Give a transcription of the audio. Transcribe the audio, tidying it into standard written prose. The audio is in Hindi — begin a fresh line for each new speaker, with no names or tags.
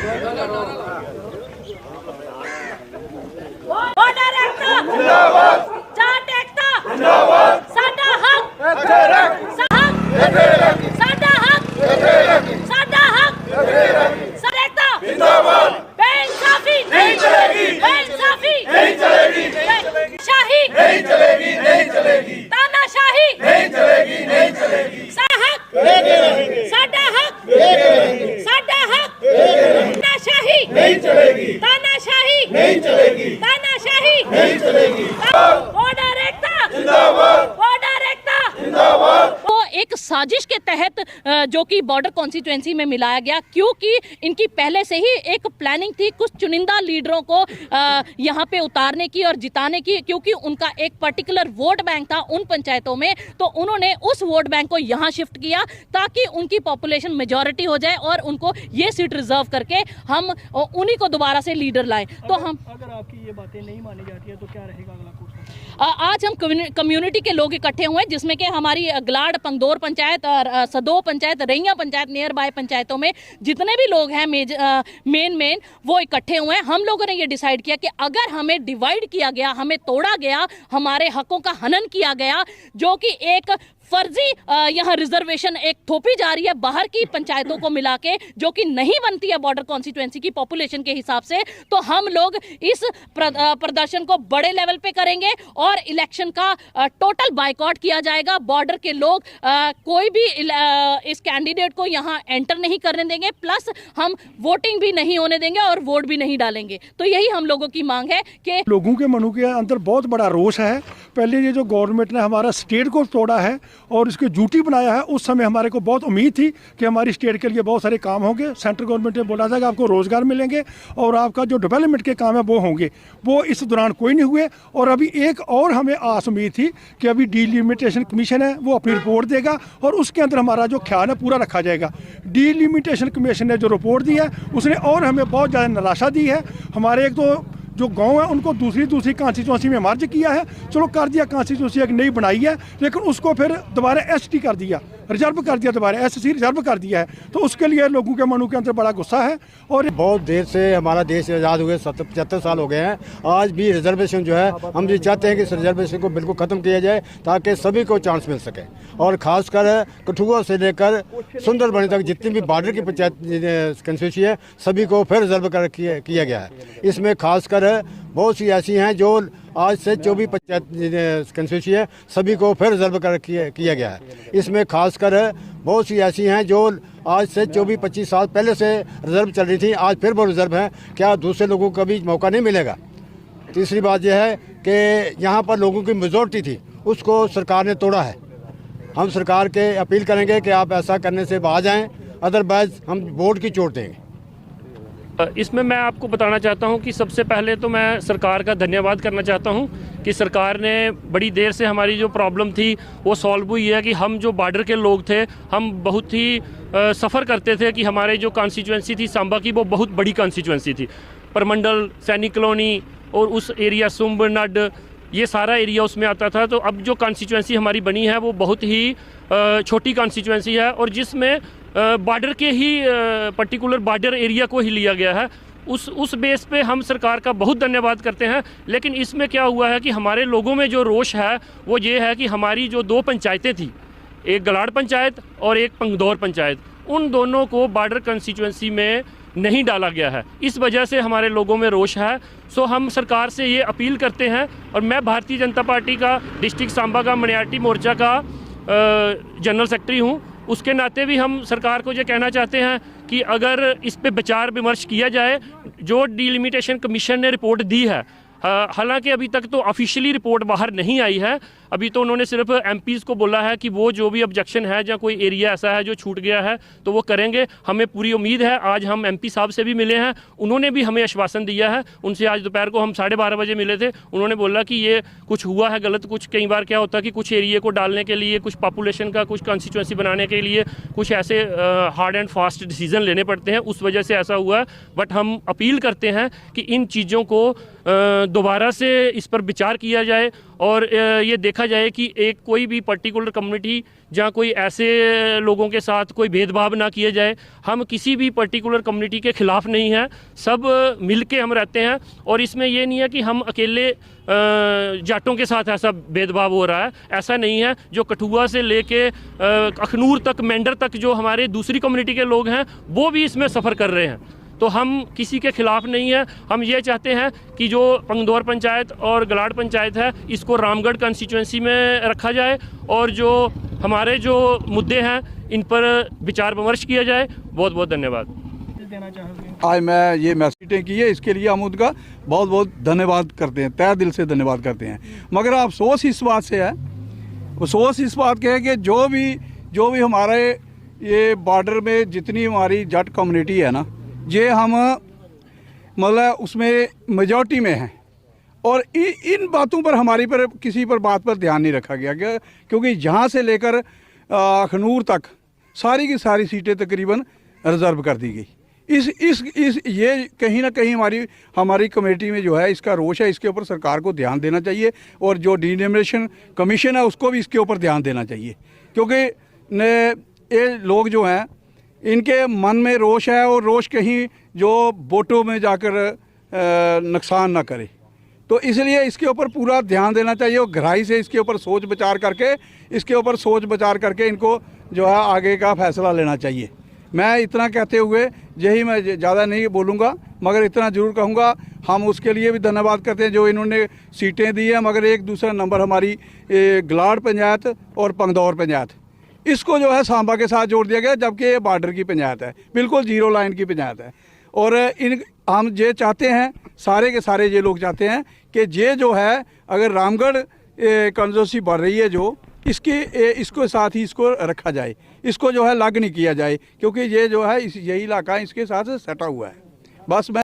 बॉर्डर एकता जिंदाबाद, जाट एकता जिंदाबाद, साडा हक साडा हक साडा हक एकता जिंदाबाद, बेइंसाफी नहीं चलेगी, बेइंसाफी नहीं चलेगी, शाही नहीं चलेगी, नहीं चलेगी, तानाशाही नहीं चलेगी, नहीं चलेगी, साडा हक साडा हक तानाशाही नहीं चलेगी, तानाशाही नहीं चलेगी, तानाशाही नहीं चलेगी, बॉर्डर एकता जिंदाबाद, बॉर्डर एकता जिंदाबाद। तो एक साजिश के तहत जो कि बॉर्डर कॉन्स्टिट्यूएंसी में मिलाया गया, क्योंकि इनकी पहले से ही एक प्लानिंग थी कुछ चुनिंदा लीडरों को यहाँ पे उतारने की और जिताने की, क्योंकि उनका एक पर्टिकुलर वोट बैंक था उन पंचायतों में, तो उन्होंने उस वोट बैंक को यहाँ शिफ्ट किया ताकि उनकी पॉपुलेशन मेजॉरिटी हो जाए और उनको ये सीट रिजर्व करके हम उन्हीं को दोबारा से लीडर लाएं। तो हम
अगर आपकी ये बातें नहीं मानी जाती है तो क्या रहेगा अगला कोर्स?
आज हम कम्युनिटी के लोग इकट्ठे हुए हैं, जिसमें कि हमारी गलाड़ पंगदौर पंचायत और सदो पंचायत, रैया पंचायत, नियर बाय पंचायतों में जितने भी लोग हैं मेन वो इकट्ठे हुए हैं। हम लोगों ने ये डिसाइड किया कि अगर हमें डिवाइड किया गया, हमें तोड़ा गया, हमारे हकों का हनन किया गया, जो कि एक फर्जी यहाँ रिजर्वेशन एक थोपी जा रही है बाहर की पंचायतों को मिला के, जो कि नहीं बनती है बॉर्डर कॉन्स्टिट्यूएंसी की पॉपुलेशन के हिसाब से, तो हम लोग इस प्रदर्शन को बड़े लेवल पे करेंगे और इलेक्शन का टोटल बायकॉट किया जाएगा। बॉर्डर के लोग कोई भी इस कैंडिडेट को यहाँ एंटर नहीं करने देंगे, प्लस हम वोटिंग भी नहीं होने देंगे और वोट भी नहीं डालेंगे। तो यही हम लोगों की मांग है कि
लोगों के मनों के अंदर बहुत बड़ा रोष है। पहले ये जो गवर्नमेंट ने हमारा स्टेट को तोड़ा है और इसको जूटी बनाया है, उस समय हमारे को बहुत उम्मीद थी कि हमारी स्टेट के लिए बहुत सारे काम होंगे। सेंट्रल गवर्नमेंट ने बोला था कि आपको रोज़गार मिलेंगे और आपका जो डेवलपमेंट के काम है वो होंगे, वो इस दौरान कोई नहीं हुए। और अभी एक और हमें आस उम्मीद थी कि अभी डिलिमिटेशन कमीशन है वो अपनी रिपोर्ट देगा और उसके अंदर हमारा जो ख्याल है पूरा रखा जाएगा। डिलिमिटेशन कमीशन ने जो रिपोर्ट दी है उसने और हमें बहुत ज़्यादा निराशा दी है। हमारे एक तो जो गांव है उनको दूसरी कॉन्स्टिट्यूंसी में मर्ज किया है, चलो कर दिया, कॉन्स्टिट्यूंसी एक नई बनाई है, लेकिन उसको फिर दोबारा एसटी कर दिया, रिजर्व कर दिया, दोबारा एससी रिजर्व कर दिया है। तो उसके लिए लोगों के मनों के अंदर बड़ा गुस्सा है। और
बहुत देर से हमारा देश आज़ाद हुए 75 साल हो गए हैं, आज भी रिजर्वेशन जो है हम ये चाहते हैं कि इस रिजर्वेशन को बिल्कुल ख़त्म किया जाए ताकि सभी को चांस मिल सके। और ख़ासकर कठुआ से लेकर सुंदरबनी तक जितनी भी बॉर्डर की पंचायत कंस्टिट्यूंसी है सभी को फिर रिजर्व कर किया गया है। इसमें खासकर बहुत सी ऐसी हैं जो आज से 24 पंचायत कंस्टिट्यूंसी है सभी को फिर रिजर्व कर किया गया है। इसमें खासकर बहुत सी ऐसी हैं जो आज से 24-25 साल पहले से रिजर्व चल रही थी, आज फिर वो रिजर्व है। क्या दूसरे लोगों को कभी मौका नहीं मिलेगा? तीसरी बात यह है कि यहाँ पर लोगों की मेजॉरिटी थी, उसको सरकार ने तोड़ा है। हम सरकार के अपील करेंगे कि आप ऐसा करने से बाज आएँ, अदरवाइज हम वोट की चोट देंगे।
इसमें मैं आपको बताना चाहता हूं कि सबसे पहले तो मैं सरकार का धन्यवाद करना चाहता हूं कि सरकार ने बड़ी देर से हमारी जो प्रॉब्लम थी वो सॉल्व हुई है। कि हम जो बॉर्डर के लोग थे हम बहुत ही सफ़र करते थे कि हमारे जो कॉन्स्टिट्यूएंसी थी सांबा की वो बहुत बड़ी कॉन्स्टिट्यूएंसी थी, परमंडल, सैनिक कॉलोनी और उस एरिया सुम्ब नड ये सारा एरिया उसमें आता था। तो अब जो कॉन्स्टिट्यूएंसी हमारी बनी है वो बहुत ही छोटी कॉन्स्टिट्यूएंसी है और जिसमें बॉर्डर के ही पर्टिकुलर बॉर्डर एरिया को ही लिया गया है। उस बेस पे हम सरकार का बहुत धन्यवाद करते हैं। लेकिन इसमें क्या हुआ है कि हमारे लोगों में जो रोष है वो ये है कि हमारी जो 2 पंचायतें थी, एक गलाड़ पंचायत और एक पंगदौर पंचायत, उन दोनों को बॉर्डर कंस्टिट्यूएंसी में नहीं डाला गया है। इस वजह से हमारे लोगों में रोष है। सो हम सरकार से ये अपील करते हैं और मैं भारतीय जनता पार्टी का डिस्ट्रिक्ट सांबा का मनियार्टी मोर्चा का जनरल सेक्रेटरी हूँ, उसके नाते भी हम सरकार को ये कहना चाहते हैं कि अगर इस पे विचार विमर्श किया जाए। जो डिलिमिटेशन कमीशन ने रिपोर्ट दी है, हालांकि अभी तक तो ऑफिशियली रिपोर्ट बाहर नहीं आई है, अभी तो उन्होंने सिर्फ एमपीज़ को बोला है कि वो जो भी ऑब्जेक्शन है या कोई एरिया ऐसा है जो छूट गया है तो वो करेंगे। हमें पूरी उम्मीद है। आज हम एमपी साहब से भी मिले हैं, उन्होंने भी हमें आश्वासन दिया है। उनसे आज दोपहर को हम 12:30 बजे मिले थे, उन्होंने बोला कि ये कुछ हुआ है गलत, कुछ कई बार क्या होता है कि कुछ एरिया को डालने के लिए, कुछ पॉपुलेशन का कुछ कॉन्स्टिट्यूएंसी बनाने के लिए कुछ ऐसे हार्ड एंड फास्ट डिसीजन लेने पड़ते हैं, उस वजह से ऐसा हुआ है। बट हम अपील करते हैं कि इन चीज़ों को दोबारा से इस पर विचार किया जाए और ये देखा जाए कि एक कोई भी पर्टिकुलर कम्युनिटी जहाँ कोई ऐसे लोगों के साथ कोई भेदभाव ना किया जाए। हम किसी भी पर्टिकुलर कम्युनिटी के ख़िलाफ़ नहीं हैं, सब मिल के हम रहते हैं। और इसमें ये नहीं है कि हम अकेले जाटों के साथ ऐसा भेदभाव हो रहा है, ऐसा नहीं है। जो कठुआ से लेके अखनूर तक, मेंढर तक जो हमारे दूसरी कम्युनिटी के लोग हैं वो भी इसमें सफ़र कर रहे हैं। तो हम किसी के खिलाफ नहीं है। हम ये चाहते हैं कि जो पंगदौर पंचायत और गलाड़ पंचायत है इसको रामगढ़ कंस्टिट्यूंसी में रखा जाए और जो हमारे जो मुद्दे हैं इन पर विचार विमर्श किया जाए। बहुत बहुत धन्यवाद।
आज मैं ये मैसेज की है, इसके लिए हम उनका बहुत बहुत धन्यवाद करते हैं, तहे दिल से धन्यवाद करते हैं। मगर अफसोस इस बात से है, अफसोस इस बात के है कि जो भी हमारे ये बॉर्डर में जितनी हमारी जट कम्युनिटी है ना, ये हम मतलब उसमें मेजॉरिटी में हैं और इन बातों पर हमारी पर किसी पर बात पर ध्यान नहीं रखा गया, क्योंकि यहाँ से लेकर अखनूर तक सारी की सारी सीटें तकरीबन रिज़र्व कर दी गई। इस ये कहीं ना कहीं हमारी कमेटी में जो है इसका रोष है, इसके ऊपर सरकार को ध्यान देना चाहिए और जो डिनोमिनेशन कमीशन है उसको भी इसके ऊपर ध्यान देना चाहिए, क्योंकि ये लोग जो हैं इनके मन में रोष है और रोष कहीं जो वोटों में जाकर नुकसान ना करे। तो इसलिए इसके ऊपर पूरा ध्यान देना चाहिए और गहराई से इसके ऊपर सोच विचार करके इनको जो है आगे का फैसला लेना चाहिए। मैं इतना कहते हुए यही मैं ज़्यादा नहीं बोलूँगा, मगर इतना ज़रूर कहूँगा हम उसके लिए भी धन्यवाद करते हैं जो इन्होंने सीटें दी है। मगर एक दूसरा नंबर हमारी गलाड़ पंचायत और पंगदौर पंचायत, इसको जो है सांबा के साथ जोड़ दिया गया, जबकि ये बॉर्डर की पंचायत है, बिल्कुल जीरो लाइन की पंचायत है। और हम ये चाहते हैं, सारे के सारे ये लोग चाहते हैं कि ये जो है अगर रामगढ़ कंजोसी बढ़ रही है जो इसको साथ ही इसको रखा जाए, इसको जो है अलग नहीं किया जाए, क्योंकि ये जो है यही इलाका इसके साथ सटा हुआ है। बस मैं